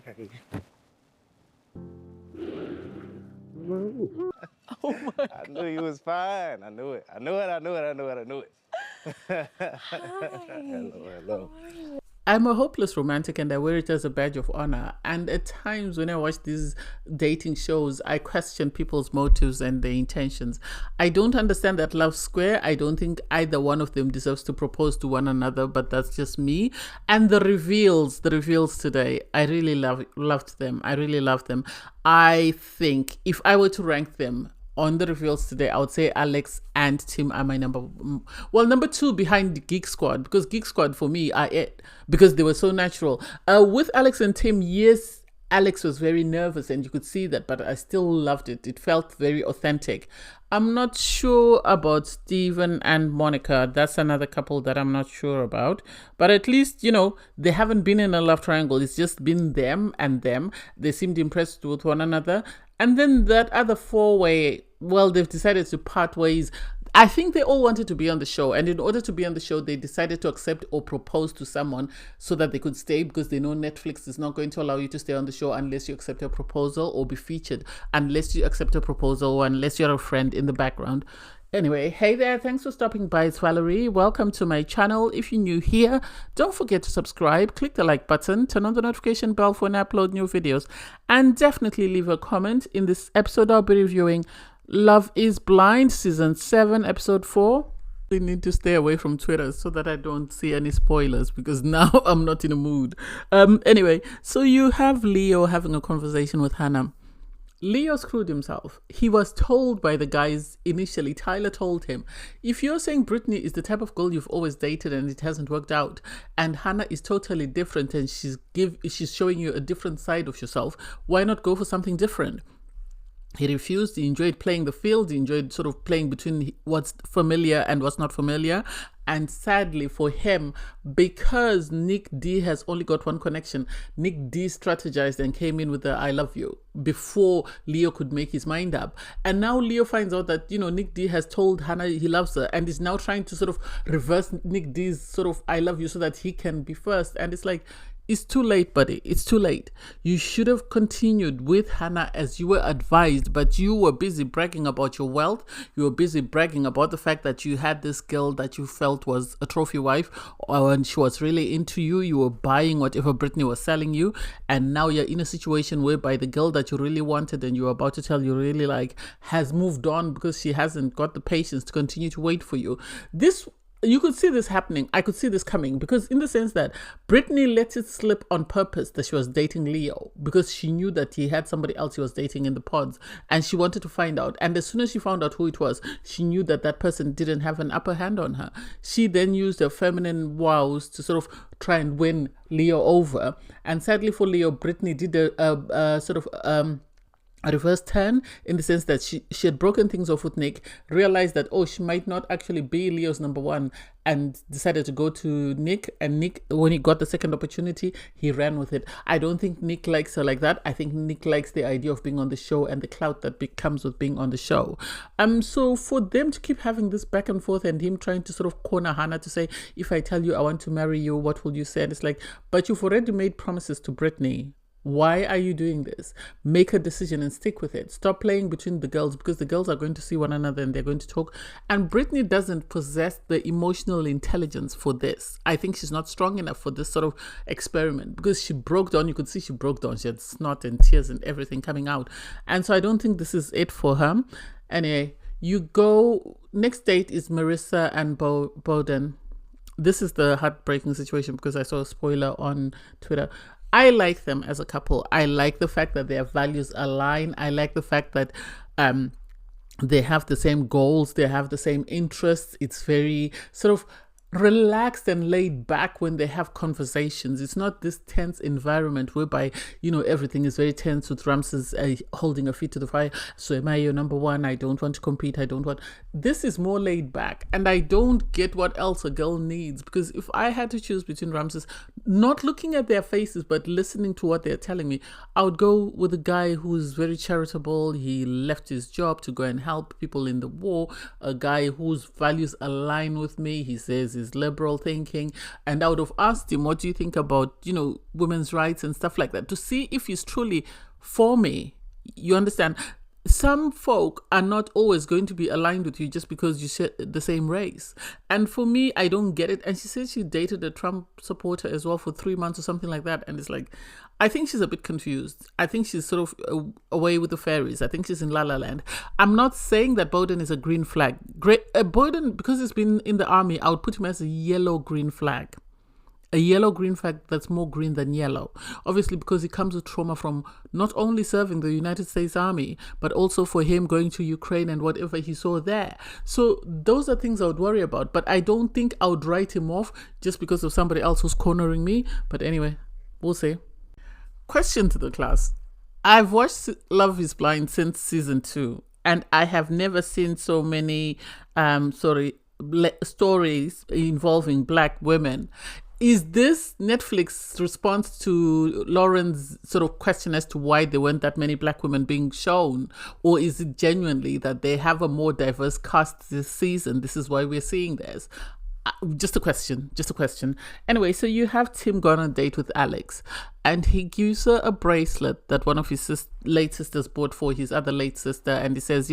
Oh my I knew you was fine. I knew it. I knew it. I knew it. I knew it. I knew it. Hello, hello. I'm a hopeless romantic and I wear it as a badge of honor. And at times when I watch these dating shows, I question people's motives and their intentions. I don't understand that love square. I don't think either one of them deserves to propose to one another, but that's just me. And the reveals today, I really loved them. I really loved them. I think if I were to rank them, on the reveals today, I would say Alex and Tim are my number two behind the Geek Squad, because Geek Squad for me are it because they were so natural. With Alex and Tim, yes, Alex was very nervous and you could see that, but I still loved it. It felt very authentic. I'm not sure about Steven and Monica. That's another couple that I'm not sure about. But at least, they haven't been in a love triangle. It's just been them and them. They seemed impressed with one another. And then that other four-way, well, they've decided to part ways. I think they all wanted to be on the show, and in order to be on the show, they decided to accept or propose to someone so that they could stay, because they know Netflix is not going to allow you to stay on the show unless you accept a proposal or be featured, unless you accept a proposal or unless you're a friend in the background. Anyway, hey there, thanks for stopping by. It's Valerie. Welcome to my channel. If you're new here, don't forget to subscribe, click the like button, turn on the notification bell for when I upload new videos, and definitely leave a comment. In this episode, I'll be reviewing Love is Blind, Season 7, Episode 4. I need to stay away from Twitter so that I don't see any spoilers, because now I'm not in a mood. Anyway, so you have Leo having a conversation with Hannah. Leo screwed himself. He was told by the guys initially, Tyler told him, if you're saying Brittany is the type of girl you've always dated and it hasn't worked out, and Hannah is totally different and she's showing you a different side of yourself, why not go for something different? He refused. He enjoyed playing the field. He enjoyed sort of playing between what's familiar and what's not familiar. And sadly for him, because Nick D has only got one connection, Nick D strategized and came in with the I love you before Leo could make his mind up. And now Leo finds out that, Nick D has told Hannah he loves her and is now trying to sort of reverse Nick D's sort of I love you so that he can be first. And it's like, it's too late, buddy. It's too late. You should have continued with Hannah as you were advised, but you were busy bragging about your wealth. You were busy bragging about the fact that you had this girl that you felt was a trophy wife, and she was really into you. You were buying whatever Brittany was selling you, and now you're in a situation whereby the girl that you really wanted and you were about to tell you really like has moved on because she hasn't got the patience to continue to wait for you. You could see this happening. I could see this coming, because in the sense that Brittany let it slip on purpose that she was dating Leo because she knew that he had somebody else he was dating in the pods, and she wanted to find out. And as soon as she found out who it was, she knew that that person didn't have an upper hand on her. She then used her feminine wows to sort of try and win Leo over. And sadly for Leo, Brittany did a sort of a reverse turn, in the sense that she had broken things off with Nick, realized that, she might not actually be Leo's number one, and decided to go to Nick. And Nick, when he got the second opportunity, he ran with it. I don't think Nick likes her like that. I think Nick likes the idea of being on the show and the clout that comes with being on the show. So for them to keep having this back and forth, and him trying to sort of corner Hannah to say, if I tell you I want to marry you, what will you say? And it's like, but you've already made promises to Brittany. Why are you doing this? Make a decision and stick with it. Stop playing between the girls, because the girls are going to see one another and they're going to talk. And Brittany doesn't possess the emotional intelligence for this. I think she's not strong enough for this sort of experiment, because she broke down. You could see she broke down. She had snot and tears and everything coming out. And so I don't think this is it for her. Anyway, next date is Marissa and Bowden. This is the heartbreaking situation, because I saw a spoiler on Twitter. I like them as a couple. I like the fact that their values align. I like the fact that they have the same goals. They have the same interests. It's very sort of relaxed and laid back when they have conversations. It's not this tense environment whereby, everything is very tense, with Ramses holding her feet to the fire. So am I your number one? I don't want to compete. This is more laid back, and I don't get what else a girl needs, because if I had to choose between Ramses, not looking at their faces but listening to what they're telling me, I would go with a guy who's very charitable. He left his job to go and help people in the war. A guy whose values align with me. He says his liberal thinking. And I would have asked him, what do you think about, women's rights and stuff like that, to see if he's truly for me. You understand? Some folk are not always going to be aligned with you just because you share the same race. And for me, I don't get it. And she said she dated a Trump supporter as well for 3 months or something like that. And it's like, I think she's a bit confused. I think she's sort of away with the fairies. I think she's in La La Land. I'm not saying that Bowden is a green flag. Bowden, because he's been in the army, I would put him as a yellow-green flag. A yellow-green flag that's more green than yellow. Obviously, because he comes with trauma from not only serving the United States Army, but also for him going to Ukraine and whatever he saw there. So those are things I would worry about. But I don't think I would write him off just because of somebody else who's cornering me. But anyway, we'll see. Question to the class. I've watched Love is Blind since season 2, and I have never seen so many stories involving Black women. Is this Netflix's response to Lauren's sort of question as to why there weren't that many Black women being shown? Or is it genuinely that they have a more diverse cast this season? This is why we're seeing this. Just a question. Anyway, so you have Tim go on a date with Alex, and he gives her a bracelet that one of his late sisters bought for his other late sister, and he says,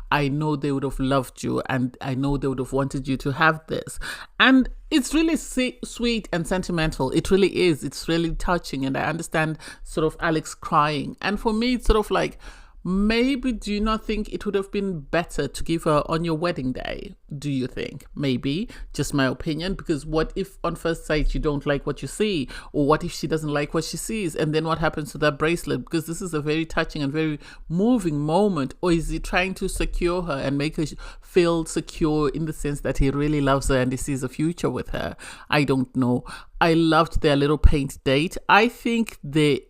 I know they would have loved you, and I know they would have wanted you to have this. And it's really sweet and sentimental. It really is. It's really touching, and I understand sort of Alex crying. And for me, it's sort of like, maybe do you not think it would have been better to give her on your wedding day? Do you think? Maybe. Just my opinion. Because what if on first sight you don't like what you see? Or what if she doesn't like what she sees? And then what happens to that bracelet? Because this is a very touching and very moving moment. Or is he trying to secure her and make her feel secure in the sense that he really loves her and he sees a future with her? I don't know. I loved their little paint date. I think they,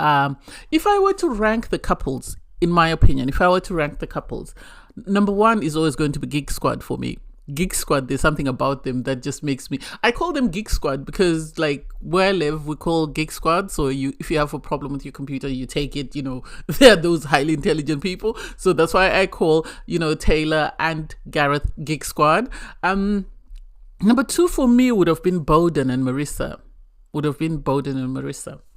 if I were to rank the couples, in my opinion, if I were to rank the couples, number 1 is always going to be Geek Squad for me. Geek Squad, there's something about them that just makes me... I call them Geek Squad because, like, where I live, we call Geek Squad. So if you have a problem with your computer, you take it, they're those highly intelligent people. So that's why I call, Taylor and Gareth Geek Squad. Number 2 for me would have been Bowden and Marissa.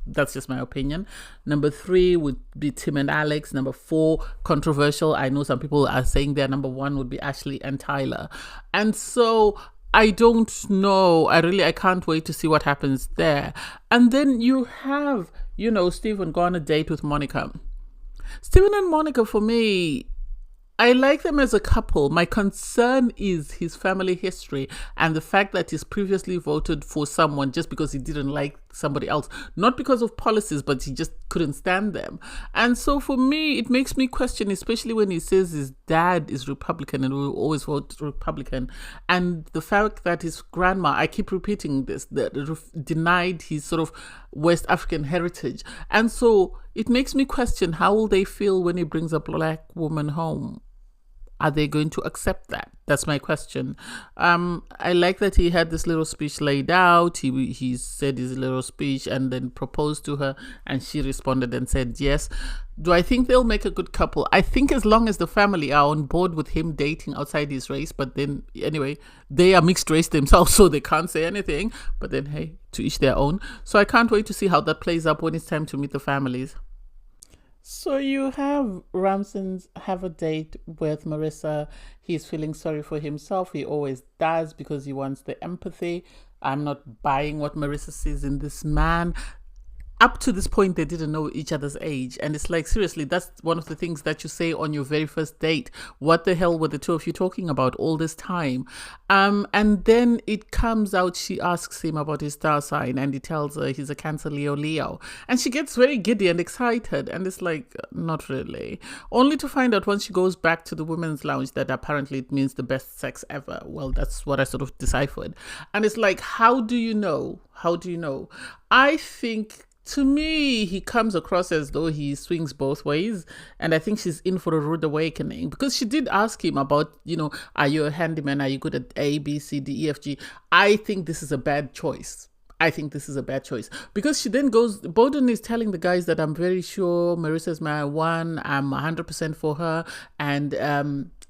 That's just my opinion. Number 3 would be Tim and Alex. Number 4, controversial. I know some people are saying their number 1 would be Ashley and Tyler. And so I don't know. I can't wait to see what happens there. And then you have, Stephen go on a date with Monica. Stephen and Monica, for me, I like them as a couple. My concern is his family history and the fact that he's previously voted for someone just because he didn't like somebody else. Not because of policies, but he just couldn't stand them. And so for me, it makes me question, especially when he says his dad is Republican and will always vote Republican. And the fact that his grandma, I keep repeating this, denied his sort of West African heritage. And so it makes me question, how will they feel when he brings a Black woman home? Are they going to accept that? That's my question. I like that he had this little speech laid out. He said his little speech and then proposed to her, and she responded and said yes. Do I think they'll make a good couple? I think as long as the family are on board with him dating outside his race, but then anyway, they are mixed race themselves, so they can't say anything. But then, hey, to each their own. So I can't wait to see how that plays up when it's time to meet the families. So you have Ramson's have a date with Marissa. He's feeling sorry for himself. He always does because he wants the empathy. I'm not buying what Marissa sees in this man. Up to this point, they didn't know each other's age. And it's like, seriously, that's one of the things that you say on your very first date. What the hell were the two of you talking about all this time? And then it comes out, she asks him about his star sign, and he tells her he's a Cancer Leo. And she gets very giddy and excited. And it's like, not really. Only to find out once she goes back to the women's lounge that apparently it means the best sex ever. Well, that's what I sort of deciphered. And it's like, how do you know? I think... to me, he comes across as though he swings both ways. And I think she's in for a rude awakening. Because she did ask him about, are you a handyman? Are you good at A, B, C, D, E, F, G? I think this is a bad choice. Because she then goes, Bowden is telling the guys that I'm very sure Marissa's my one. I'm 100% for her. And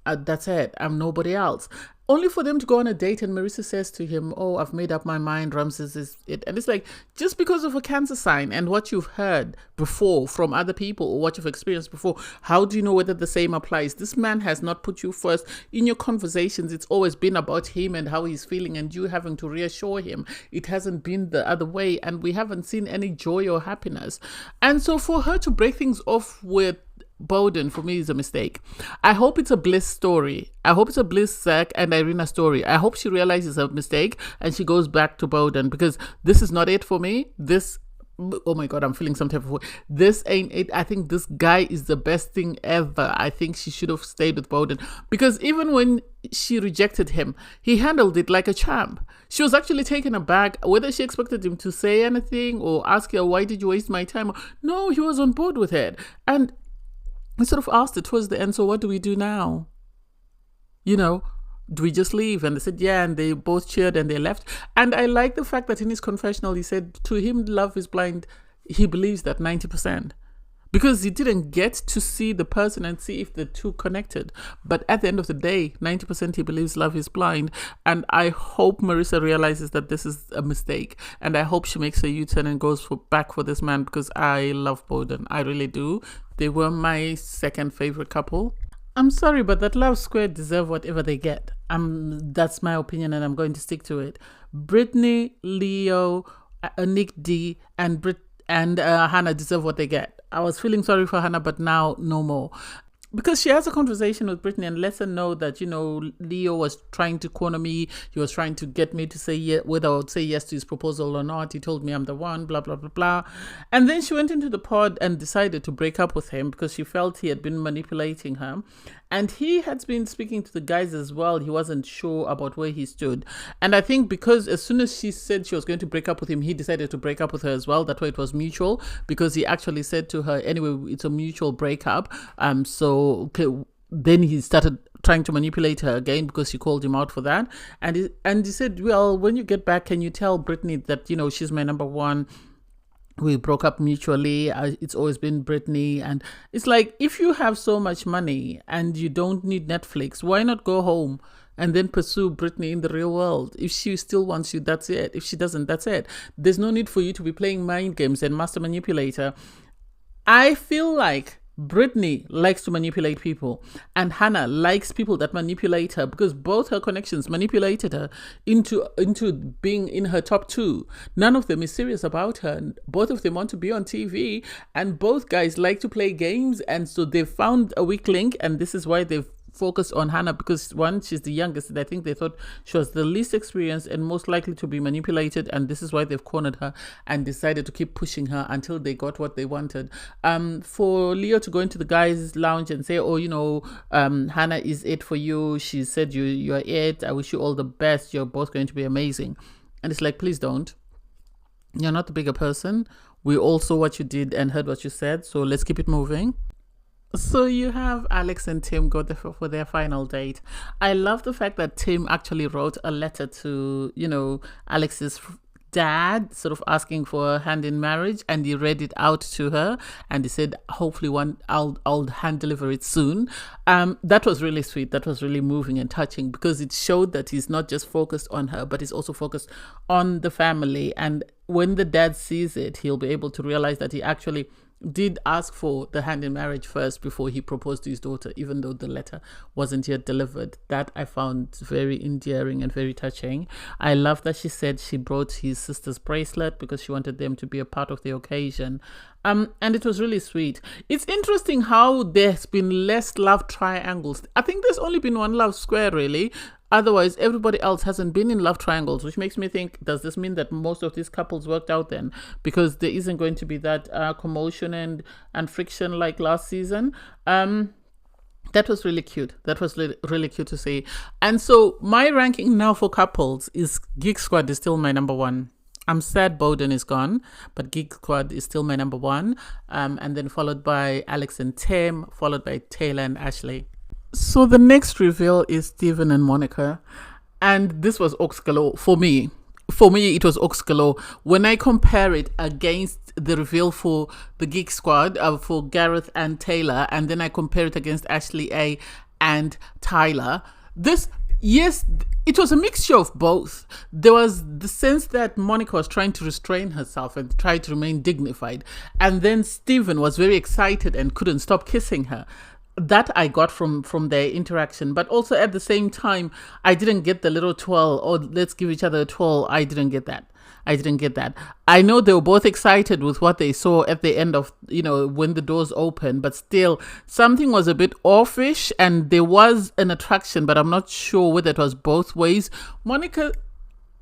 that's it. I'm nobody else. only for them to go on a date and Marissa says to him, "Oh, I've made up my mind, Ramses is it." And it's like, just because of a cancer sign and what you've heard before from other people or what you've experienced before, how do you know whether the same applies? This man has not put you first in your conversations. It's always been about him and how he's feeling and you having to reassure him. It hasn't been the other way, and we haven't seen any joy or happiness. And so for her to break things off with Bowden, for me, is a mistake. I hope it's a Bliss story. I hope it's a Bliss, Zach, and Irina story. I hope she realizes a mistake and she goes back to Bowden, because this is not it for me. This, oh my God, I'm feeling some type of way. This ain't it. I think this guy is the best thing ever. I think she should have stayed with Bowden, because even when she rejected him, he handled it like a champ. She was actually taken aback whether she expected him to say anything or ask her, "Why did you waste my time?" No, he was on board with it. And I sort of asked it towards the end, "So what do we do now? You know, do we just leave?" And they said, yeah, and they both cheered and they left. And I like the fact that in his confessional, he said to him, love is blind. He believes that 90%. Because he didn't get to see the person and see if the two connected. But at the end of the day, 90% he believes love is blind. And I hope Marissa realizes that this is a mistake. And I hope she makes a U-turn and goes back for this man, because I love Bowden. I really do. They were my second favorite couple. I'm sorry, but that love square deserve whatever they get. That's my opinion, and I'm going to stick to it. Brittany, Leo, Nick D, and Hannah deserve what they get. I was feeling sorry for Hannah, but now no more. Because she has a conversation with Brittany and lets her know that, you know, Leo was trying to corner me. He was trying to get me to say whether I would say yes to his proposal or not. He told me I'm the one, blah, blah, blah, blah. And then she went into the pod and decided to break up with him because she felt he had been manipulating her. And he had been speaking to the guys as well. He wasn't sure about where he stood. And I think because as soon as she said she was going to break up with him, he decided to break up with her as well. That way it was mutual, because he actually said to her, anyway, it's a mutual breakup. Then he started trying to manipulate her again because she called him out for that. And he said, well, when you get back, can you tell Brittany that, you know, she's my number one? We broke up mutually. It's always been Brittany. And it's like, if you have so much money and you don't need Netflix, why not go home and then pursue Brittany in the real world? If she still wants you, that's it. If she doesn't, that's it. There's no need for you to be playing mind games and master manipulator. I feel like Brittany likes to manipulate people, and Hannah likes people that manipulate her, because both her connections manipulated her into being in her top two. None of them is serious about her. Both of them want to be on TV, and both guys like to play games, and so they've found a weak link, and this is why they've focus on Hannah, because one, she's the youngest, and I think they thought she was the least experienced and most likely to be manipulated, and this is why they've cornered her and decided to keep pushing her until they got what they wanted. For Leo to go into the guys' lounge and say, oh, you know, Hannah is it for you. She said you're it. I wish you all the best. You're both going to be amazing. And it's like, please don't. You're not the bigger person. We all saw what you did and heard what you said, so let's keep it moving. So you have Alex and Tim go there for their final date. I love the fact that Tim actually wrote a letter to, you know, Alex's dad, sort of asking for a hand in marriage, and he read it out to her, and he said, hopefully I'll hand deliver it soon. That was really sweet. That was really moving and touching, because it showed that he's not just focused on her, but he's also focused on the family. And when the dad sees it, he'll be able to realize that he actually did ask for the hand in marriage first before he proposed to his daughter, even though the letter wasn't yet delivered. That I found very endearing and very touching. I love that she said she brought his sister's bracelet because she wanted them to be a part of the occasion. And it was really sweet. It's interesting how there's been less love triangles. I think there's only been one love square, really. Otherwise, everybody else hasn't been in love triangles, which makes me think, does this mean that most of these couples worked out then? Because there isn't going to be that commotion and friction like last season. That was really cute. That was really cute to see. And so my ranking now for couples is Geek Squad is still my number one. I'm sad Bowden is gone, but Geek Squad is still my number one. And then followed by Alex and Tim, followed by Taylor and Ashley. So the next reveal is Steven and Monica. And this was Ox galore for me. For me, it was Ox galore. When I compare it against the reveal for the Geek Squad, for Gareth and Taylor, and then I compare it against Ashley A and Tyler, this, Yes, it was a mixture of both. There was the sense that Monica was trying to restrain herself and try to remain dignified. And then Stephen was very excited and couldn't stop kissing her. That I got from their interaction. But also at the same time, I didn't get the little twirl, or let's give each other a twirl. I didn't get that. I didn't get that. I know they were both excited with what they saw at the end of, when the doors opened, but still something was a bit offish and there was an attraction, but I'm not sure whether it was both ways. Monica,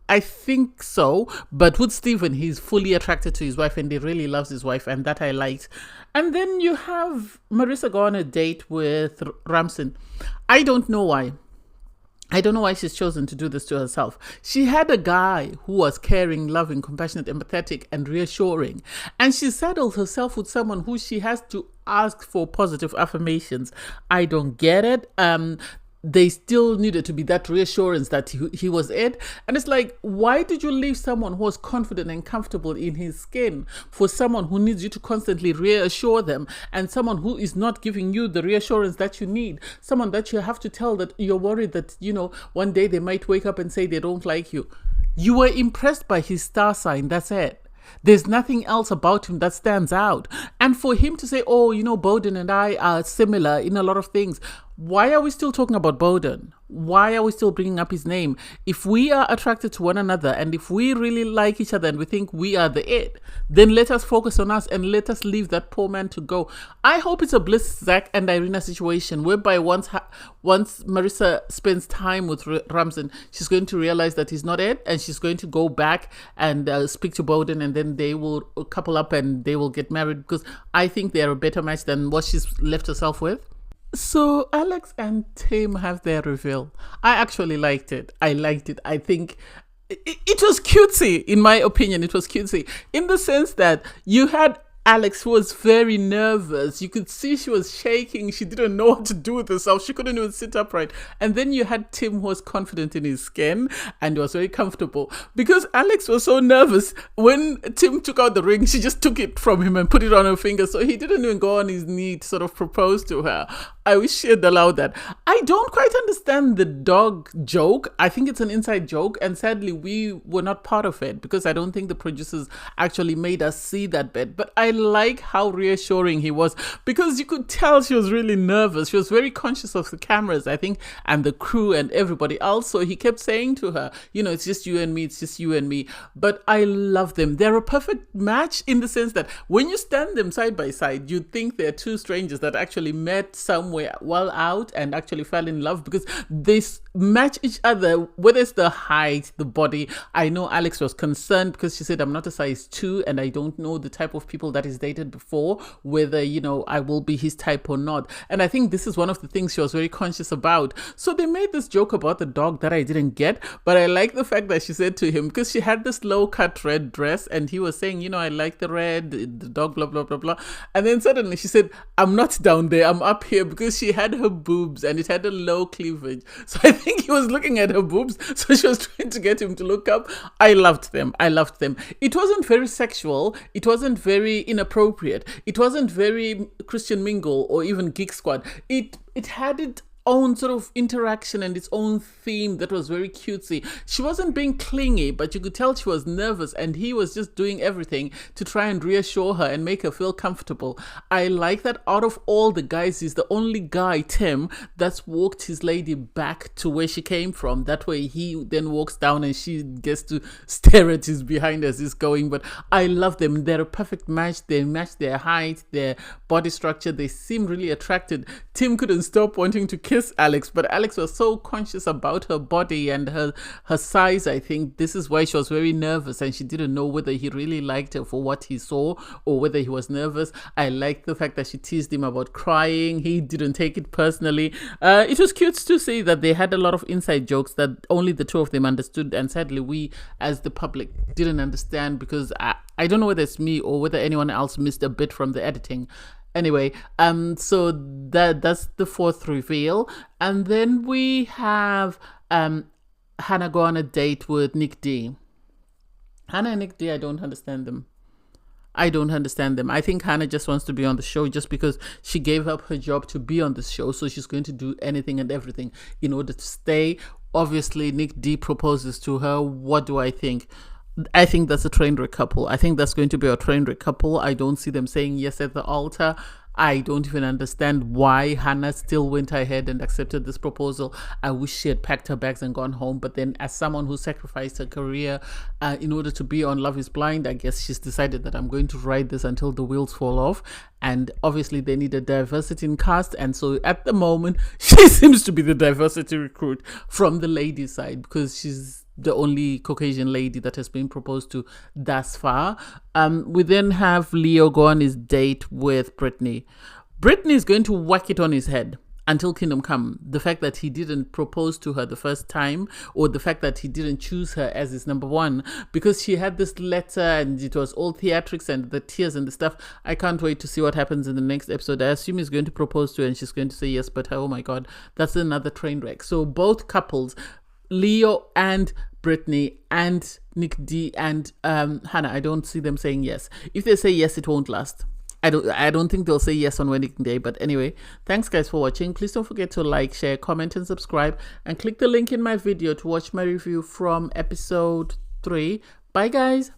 I think so, but with Stephen, he's fully attracted to his wife and he really loves his wife, and that I liked. And then you have Marissa go on a date with Ramson. I don't know why. I don't know why she's chosen to do this to herself. She had a guy who was caring, loving, compassionate, empathetic, and reassuring. And she saddled herself with someone who she has to ask for positive affirmations. I don't get it. They still needed to be that reassurance that he was it. And it's like, why did you leave someone who was confident and comfortable in his skin for someone who needs you to constantly reassure them, and someone who is not giving you the reassurance that you need, someone that you have to tell that you're worried that, one day they might wake up and say they don't like you. You were impressed by his star sign, that's it. There's nothing else about him that stands out. And for him to say, Bowden and I are similar in a lot of things. Why are we still talking about Bowden? Why are we still bringing up his name? If we are attracted to one another and if we really like each other and we think we are the it, then let us focus on us and let us leave that poor man to go. I hope it's a Bliss, Zach, and Irina situation whereby once Marissa spends time with Ramson, she's going to realize that he's not it, and she's going to go back and speak to Bowden, and then they will couple up and they will get married, because I think they're a better match than what she's left herself with. So Alex and Tim have their reveal. I actually liked it. I think it was cutesy, in my opinion. It was cutesy in the sense that you had Alex, who was very nervous. You could see she was shaking. She didn't know what to do with herself. She couldn't even sit upright. And then you had Tim, who was confident in his skin and was very comfortable. Because Alex was so nervous, when Tim took out the ring, she just took it from him and put it on her finger. So he didn't even go on his knee to sort of propose to her. I wish she had allowed that. I don't quite understand the dog joke. I think it's an inside joke. And sadly, we were not part of it because I don't think the producers actually made us see that bit. But I like how reassuring he was, because you could tell she was really nervous. She was very conscious of the cameras, I think, and the crew and everybody else. So he kept saying to her, it's just you and me, it's just you and me. But I love them. They're a perfect match in the sense that when you stand them side by side, you'd think they're two strangers that actually met somewhere while out and actually fell in love, because they match each other, whether it's the height, the body. I know Alex was concerned because she said, I'm not a size 2 and I don't know the type of people that he's dated before, whether, I will be his type or not. And I think this is one of the things she was very conscious about. So they made this joke about the dog that I didn't get, but I like the fact that she said to him, because she had this low cut red dress and he was saying, I like the red, the dog, blah, blah, blah, blah. And then suddenly she said, I'm not down there, I'm up here, because she had her boobs and it had a low cleavage. So I think he was looking at her boobs. So she was trying to get him to look up. I loved them. It wasn't very sexual. It wasn't very inappropriate. It wasn't very Christian Mingle or even Geek Squad. It had its own sort of interaction and its own theme that was very cutesy. She wasn't being clingy, but you could tell she was nervous, and he was just doing everything to try and reassure her and make her feel comfortable. I like that out of all the guys, he's the only guy, Tim, that's walked his lady back to where she came from. That way he then walks down and she gets to stare at his behind as he's going. But I love them. They're a perfect match. They match their height, their body structure. They seem really attracted. Tim couldn't stop wanting to kiss Alex, but Alex was so conscious about her body and her size. I think this is why she was very nervous, and she didn't know whether he really liked her for what he saw or whether he was nervous. I liked the fact that she teased him about crying. He didn't take it personally. It was cute to see that they had a lot of inside jokes that only the two of them understood, and sadly we as the public didn't understand, because I don't know whether it's me or whether anyone else missed a bit from the editing. Anyway, so that's the fourth reveal. And then we have Hannah go on a date with Nick D. Hannah and Nick D, I don't understand them. I think Hannah just wants to be on the show just because she gave up her job to be on the show. So she's going to do anything and everything in order to stay. Obviously, Nick D proposes to her. What do I think? I think that's a train wreck couple. I think that's going to be a train wreck couple. I don't see them saying yes at the altar. I don't even understand why Hannah still went ahead and accepted this proposal. I wish she had packed her bags and gone home. But then, as someone who sacrificed her career in order to be on Love is Blind, I guess she's decided that I'm going to ride this until the wheels fall off. And obviously, they need a diversity in cast. And so, at the moment, she seems to be the diversity recruit from the ladies' side because she's the only Caucasian lady that has been proposed to thus far. We then have Leo go on his date with Brittany. Brittany is going to whack it on his head until Kingdom Come. The fact that he didn't propose to her the first time, or the fact that he didn't choose her as his number one, because she had this letter and it was all theatrics and the tears and the stuff. I can't wait to see what happens in the next episode. I assume he's going to propose to her and she's going to say yes, but oh my God, that's another train wreck. So both couples, Leo and Brittany and Nick D and Hannah, I don't see them saying yes. If they say yes, it won't last. I don't think they'll say yes on wedding day. But anyway, thanks guys for watching. Please don't forget to like, share, comment, and subscribe. And click the link in my video to watch my review from episode 3. Bye guys.